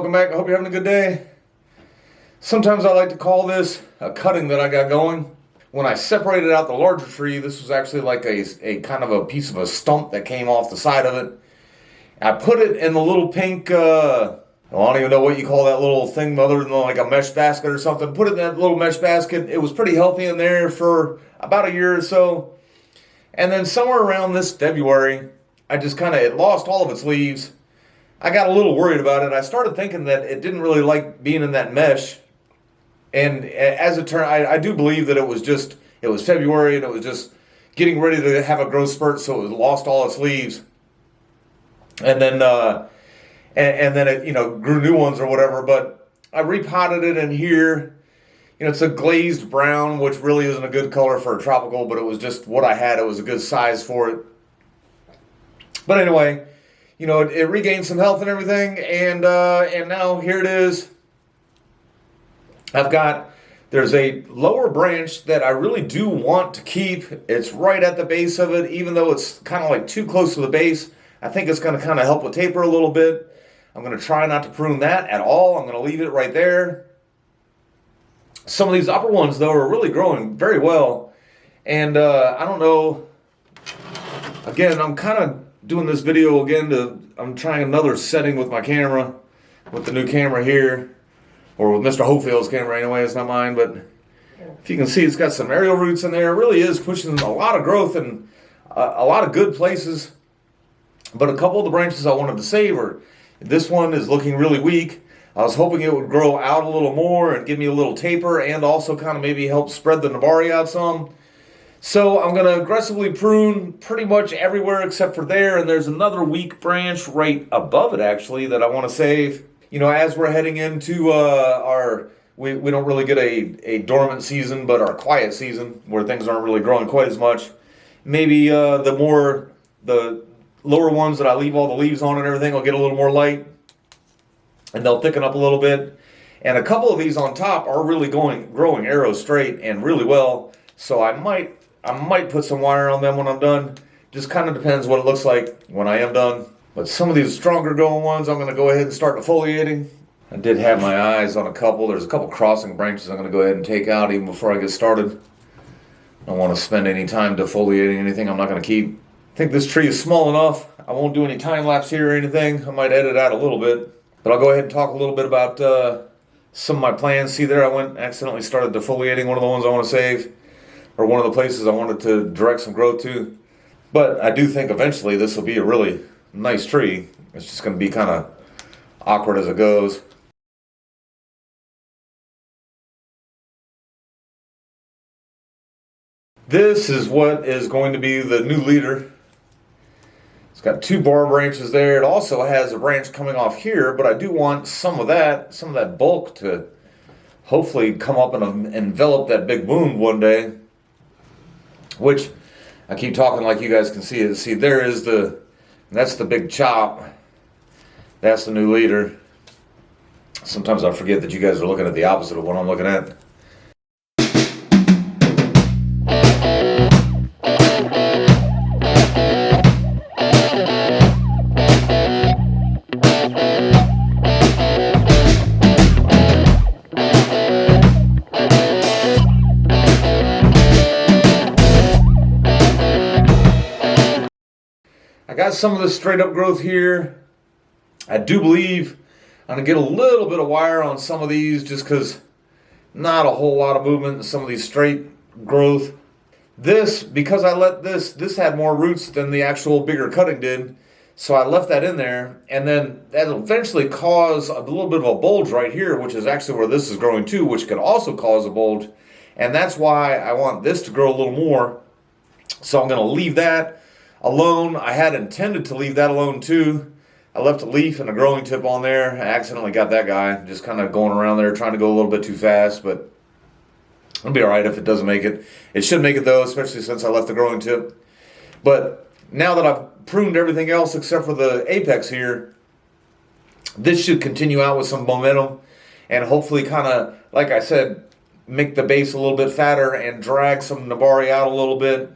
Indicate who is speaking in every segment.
Speaker 1: welcome back. I hope you're having a good day. Sometimes I like to call this a cutting that I got going. When I separated out the larger tree, this was actually like a kind of a piece of a stump that came off the side of it. I put it in the little pink, I don't even know what you call that little thing other than like a mesh basket or something. Put it in that little mesh basket. It was pretty healthy in there for about a year or so. And then somewhere around this February, I just it lost all of its leaves. I got a little worried about it. I started thinking that it didn't really like being in that mesh. And as it turned, I do believe that it was February and it was just getting ready to have a growth spurt, so it lost all its leaves. And then, and then it, grew new ones or whatever. But I repotted it in here. It's a glazed brown, which really isn't a good color for a tropical, but it was just what I had. It was a good size for it. But anyway, it regained some health and everything, and now here it is. There's a lower branch that I really do want to keep. It's right at the base of it, even though it's kind of like too close to the base. I think it's going to kind of help with taper a little bit. I'm going to try not to prune that at all. I'm going to leave it right there. Some of these upper ones, though, are really growing very well. And I don't know. Again, I'm kind of doing this video again I'm trying another setting with my camera, with the new camera here, or with Mr. Hofield's camera anyway, it's not mine, but if you can see, it's got some aerial roots in there. It really is pushing a lot of growth in a lot of good places, but a couple of the branches I wanted to save this one is looking really weak. I was hoping it would grow out a little more and give me a little taper and also kind of maybe help spread the nebari out some. So I'm going to aggressively prune pretty much everywhere except for there, and there's another weak branch right above it actually that I want to save. As we're heading into we don't really get a dormant season, but our quiet season where things aren't really growing quite as much. Maybe the lower ones that I leave all the leaves on and everything will get a little more light, and they'll thicken up a little bit. And a couple of these on top are really growing arrow straight and really well. So I might put some wire on them when I'm done. Just kind of depends what it looks like when I am done. But some of these stronger growing ones, I'm going to go ahead and start defoliating. I did have my eyes on a couple. There's a couple crossing branches I'm going to go ahead and take out even before I get started. I don't want to spend any time defoliating anything I'm not going to keep. I think this tree is small enough. I won't do any time lapse here or anything. I might edit out a little bit. But I'll go ahead and talk a little bit about some of my plans. See there, I accidentally started defoliating one of the ones I want to save, or one of the places I wanted to direct some growth to. But I do think eventually this will be a really nice tree. It's just going to be kind of awkward as it goes. This is what is going to be the new leader. It's got two bar branches there. It also has a branch coming off here, but I do want some of that bulk to hopefully come up and envelop that big wound one day. Which I keep talking like you guys can see it. See, that's the big chop. That's the new leader. Sometimes I forget that you guys are looking at the opposite of what I'm looking at. I got some of this straight up growth here. I do believe I'm going to get a little bit of wire on some of these just because not a whole lot of movement in some of these straight growth. Because I let this had more roots than the actual bigger cutting did, so I left that in there, and then that'll eventually cause a little bit of a bulge right here, which is actually where this is growing too, which could also cause a bulge, and that's why I want this to grow a little more. So I'm going to leave that alone. I had intended to leave that alone too. I left a leaf and a growing tip on there. I accidentally got that guy just kind of going around there trying to go a little bit too fast, but it'll be alright if it doesn't make it. It should make it though, especially since I left the growing tip. But now that I've pruned everything else except for the apex here, this should continue out with some momentum and hopefully kind of, like I said, make the base a little bit fatter and drag some nebari out a little bit.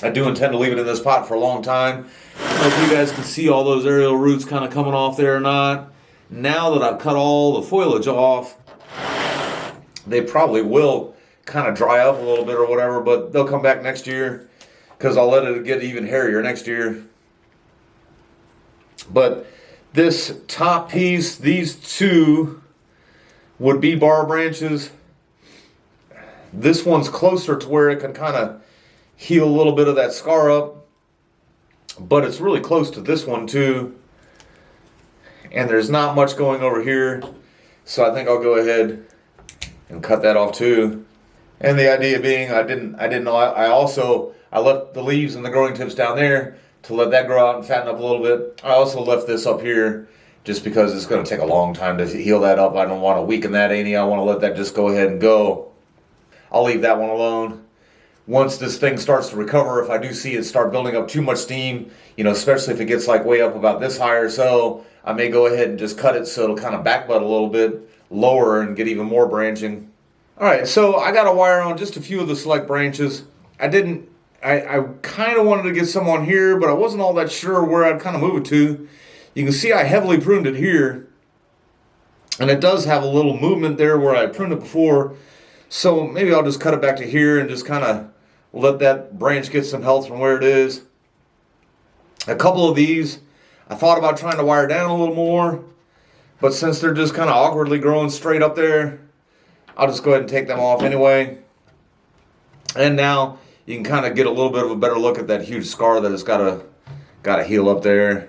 Speaker 1: I do intend to leave it in this pot for a long time. I don't know if you guys can see all those aerial roots kind of coming off there or not. now that I've cut all the foliage off, they probably will kind of dry up a little bit or whatever, but they'll come back next year because I'll let it get even hairier next year. But this top piece, these two would be bar branches. This one's closer to where it can kind of heal a little bit of that scar up, but it's really close to this one too. And there's not much going over here, so I think I'll go ahead and cut that off too. And the idea being, I left the leaves and the growing tips down there to let that grow out and fatten up a little bit. I also left this up here just because it's going to take a long time to heal that up. I don't want to weaken that any. I want to let that just go ahead and go. I'll leave that one alone. Once this thing starts to recover, if I do see it start building up too much steam, especially if it gets like way up about this high or so, I may go ahead and just cut it so it'll kind of back bud a little bit lower and get even more branching. All right, so I got a wire on just a few of the select branches. I kind of wanted to get some on here, but I wasn't all that sure where I'd kind of move it to. You can see I heavily pruned it here, and it does have a little movement there where I pruned it before. So maybe I'll just cut it back to here and just kind of let that branch get some health from where it is. A couple of these, I thought about trying to wire down a little more, but since they're just kind of awkwardly growing straight up there, I'll just go ahead and take them off anyway. And now you can kind of get a little bit of a better look at that huge scar that it's got to heal up there.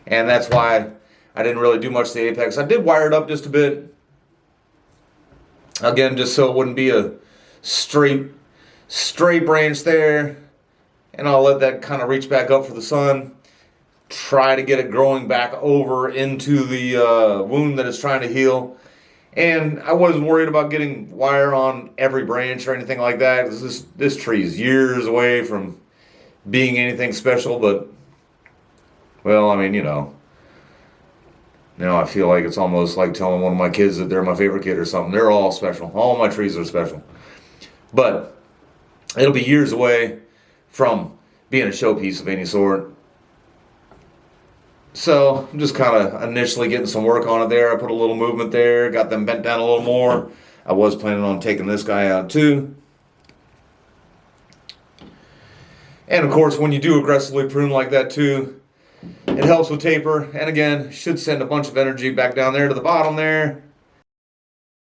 Speaker 1: And that's why I didn't really do much to the apex. I did wire it up just a bit. Again, just so it wouldn't be a straight branch there. And I'll let that kind of reach back up for the sun. Try to get it growing back over into the wound that it's trying to heal. And I wasn't worried about getting wire on every branch or anything like that. This tree is years away from being anything special, but, well, I mean, now I feel like it's almost like telling one of my kids that they're my favorite kid or something. They're all special. All my trees are special. But it'll be years away from being a showpiece of any sort. So I'm just kind of initially getting some work on it there. I put a little movement there, got them bent down a little more. I was planning on taking this guy out too. And of course, when you do aggressively prune like that too, it helps with taper. And again, should send a bunch of energy back down there to the bottom there.